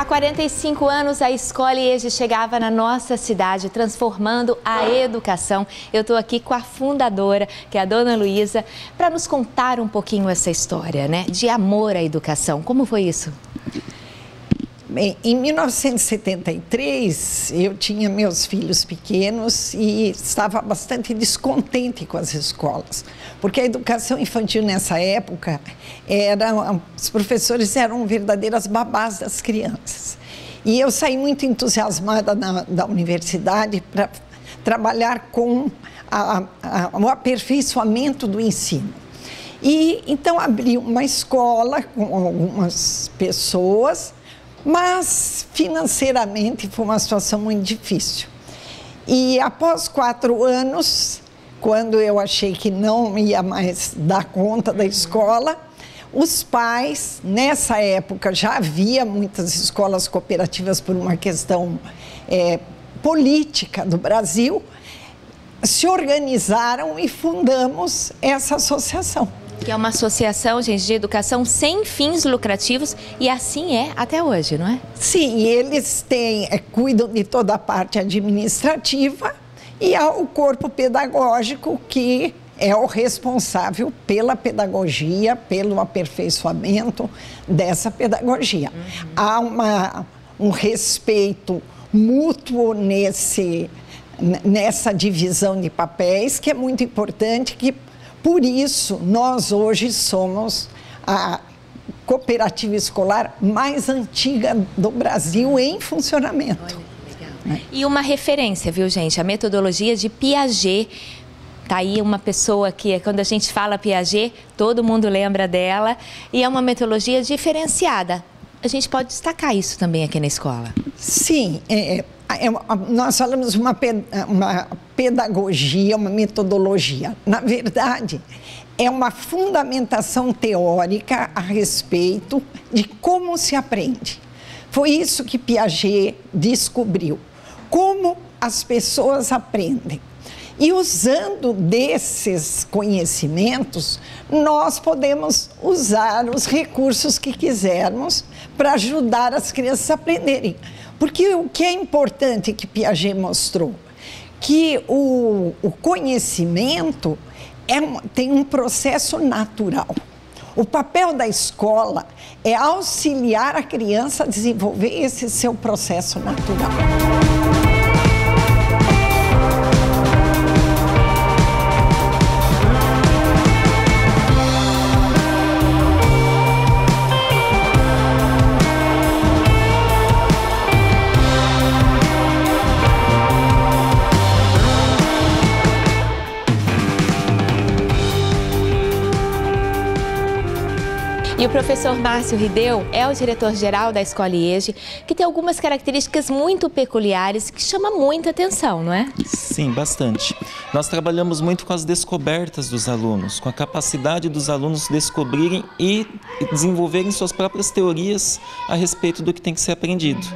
45 anos, a Escola IEJE chegava na nossa cidade, transformando a educação. Eu estou aqui com a fundadora, que é a dona Luísa, para nos contar um pouquinho essa história, né? De amor à educação. Como foi isso? Bem, em 1973, eu tinha meus filhos pequenos e estava bastante descontente com as escolas, porque a educação infantil nessa época, os professores eram verdadeiras babás das crianças. E eu saí muito entusiasmada da universidade para trabalhar com o aperfeiçoamento do ensino. E então abri uma escola com algumas pessoas, mas financeiramente foi uma situação muito difícil. E após 4 anos, quando eu achei que não ia mais dar conta da escola, os pais, nessa época já havia muitas escolas cooperativas por uma questão política do Brasil, se organizaram e fundamos essa associação. Que é uma associação, gente, de educação sem fins lucrativos, e assim é até hoje, não é? Sim, eles cuidam de toda a parte administrativa e há o corpo pedagógico que é o responsável pela pedagogia, pelo aperfeiçoamento dessa pedagogia. Há um respeito mútuo nessa divisão de papéis, que é muito importante, que por isso nós hoje somos a cooperativa escolar mais antiga do Brasil em funcionamento. Legal. E uma referência, viu, gente? A metodologia de Piaget. Tá aí uma pessoa que, quando a gente fala Piaget, todo mundo lembra dela. E é uma metodologia diferenciada. A gente pode destacar isso também aqui na escola. Sim, nós falamos uma pedagogia, uma metodologia. Na verdade, é uma fundamentação teórica a respeito de como se aprende. Foi isso que Piaget descobriu. Como as pessoas aprendem. E usando desses conhecimentos, nós podemos usar os recursos que quisermos para ajudar as crianças a aprenderem. Porque o que é importante que Piaget mostrou, que o conhecimento tem um processo natural. O papel da escola é auxiliar a criança a desenvolver esse seu processo natural. E o professor Márcio Rideu é o diretor-geral da Escola IEJE, que tem algumas características muito peculiares que chamam muita atenção, não é? Sim, bastante. Nós trabalhamos muito com as descobertas dos alunos, com a capacidade dos alunos descobrirem e desenvolverem suas próprias teorias a respeito do que tem que ser aprendido.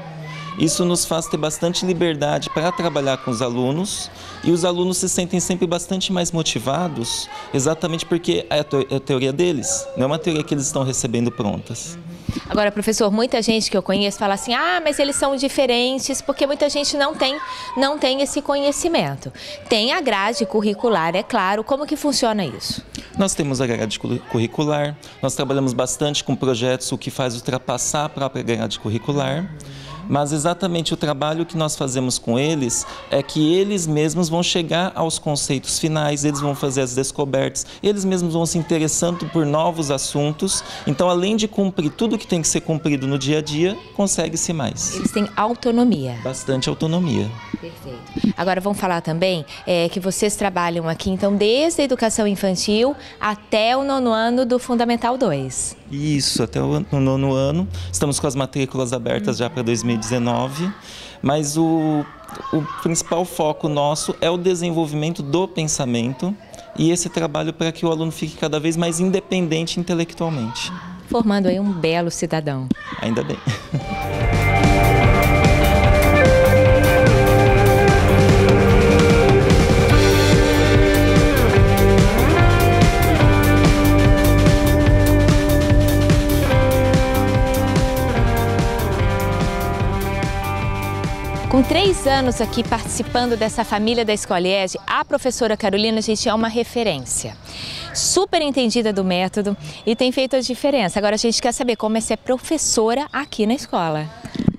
Isso nos faz ter bastante liberdade para trabalhar com os alunos, e os alunos se sentem sempre bastante mais motivados, exatamente porque é a teoria deles, não é uma teoria que eles estão recebendo prontas. Agora, professor, muita gente que eu conheço fala assim, mas eles são diferentes, porque muita gente não tem esse conhecimento. Tem a grade curricular, é claro. Como que funciona isso? Nós temos a grade curricular, nós trabalhamos bastante com projetos, o que faz ultrapassar a própria grade curricular. Mas exatamente o trabalho que nós fazemos com eles é que eles mesmos vão chegar aos conceitos finais, eles vão fazer as descobertas, eles mesmos vão se interessando por novos assuntos. Então, além de cumprir tudo que tem que ser cumprido no dia a dia, consegue-se mais. Eles têm autonomia. Bastante autonomia. Perfeito. Agora, vamos falar também que vocês trabalham aqui, então, desde a educação infantil até o 9º ano do Fundamental 2. Isso, até o 9º ano. Estamos com as matrículas abertas já para 2019, mas o principal foco nosso é o desenvolvimento do pensamento e esse trabalho para que o aluno fique cada vez mais independente intelectualmente. Formando aí um belo cidadão. Ainda bem. 3 anos aqui participando dessa família da Escola IESE, a professora Carolina, a gente é uma referência. Super entendida do método e tem feito a diferença. Agora a gente quer saber como é ser professora aqui na escola.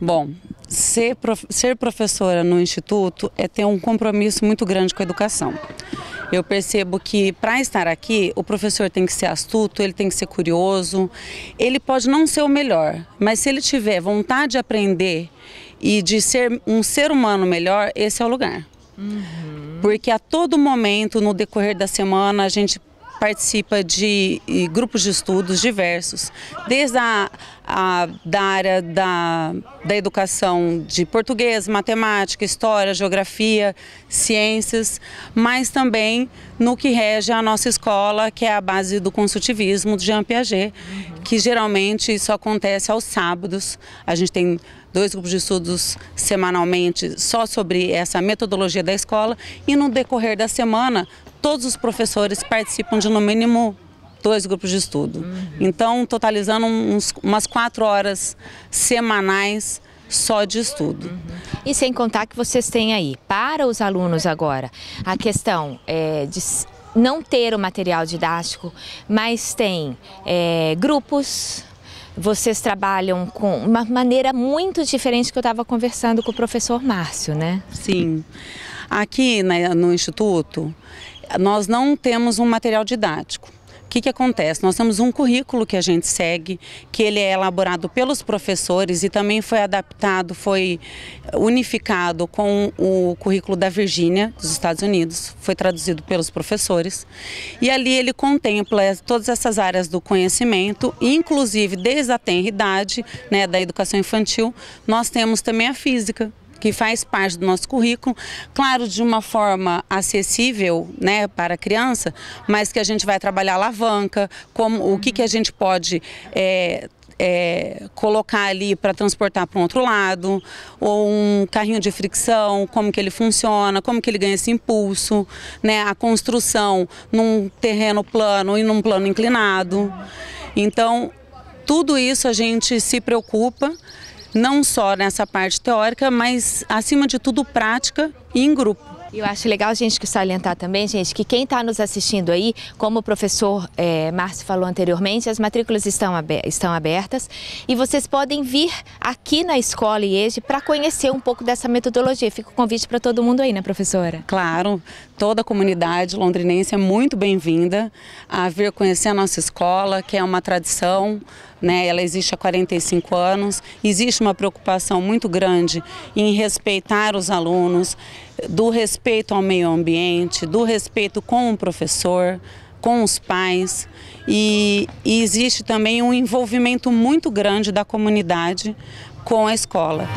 Bom, ser professora no Instituto é ter um compromisso muito grande com a educação. Eu percebo que para estar aqui, o professor tem que ser astuto, ele tem que ser curioso. Ele pode não ser o melhor, mas se ele tiver vontade de aprender e de ser um ser humano melhor, esse é o lugar. Porque a todo momento, no decorrer da semana, a gente participa de grupos de estudos diversos, desde da área da educação de português, matemática, história, geografia, ciências, mas também no que rege a nossa escola, que é a base do construtivismo de Jean Piaget, que geralmente isso acontece aos sábados. A gente tem 2 grupos de estudos semanalmente só sobre essa metodologia da escola e no decorrer da semana todos os professores participam de no mínimo 2 grupos de estudo. Então, totalizando umas 4 horas semanais só de estudo. E sem contar que vocês têm aí, para os alunos agora, a questão de não ter o material didático, mas tem grupos. Vocês trabalham com uma maneira muito diferente que eu estava conversando com o professor Márcio, né? Sim. Aqui no Instituto, nós não temos um material didático. O que acontece? Nós temos um currículo que a gente segue, que ele é elaborado pelos professores e também foi adaptado, foi unificado com o currículo da Virgínia, dos Estados Unidos, foi traduzido pelos professores. E ali ele contempla todas essas áreas do conhecimento, inclusive desde a tenra idade, né, da educação infantil, nós temos também a física, que faz parte do nosso currículo, claro, de uma forma acessível, né, para a criança, mas que a gente vai trabalhar alavanca, como, o que a gente pode colocar ali para transportar para um outro lado, ou um carrinho de fricção, como que ele funciona, como que ele ganha esse impulso, né, a construção num terreno plano e num plano inclinado. Então, tudo isso a gente se preocupa, não só nessa parte teórica, mas acima de tudo prática e em grupo. Eu acho legal a gente salientar também, gente, que quem está nos assistindo aí, como o professor Márcio falou anteriormente, as matrículas estão abertas e vocês podem vir aqui na Escola IESE para conhecer um pouco dessa metodologia. Fica o convite para todo mundo aí, né, professora? Claro, toda a comunidade londrinense é muito bem-vinda a vir conhecer a nossa escola, que é uma tradição, né? Ela existe há 45 anos, existe uma preocupação muito grande em respeitar os alunos, do respeito ao meio ambiente, do respeito com o professor, com os pais e existe também um envolvimento muito grande da comunidade com a escola.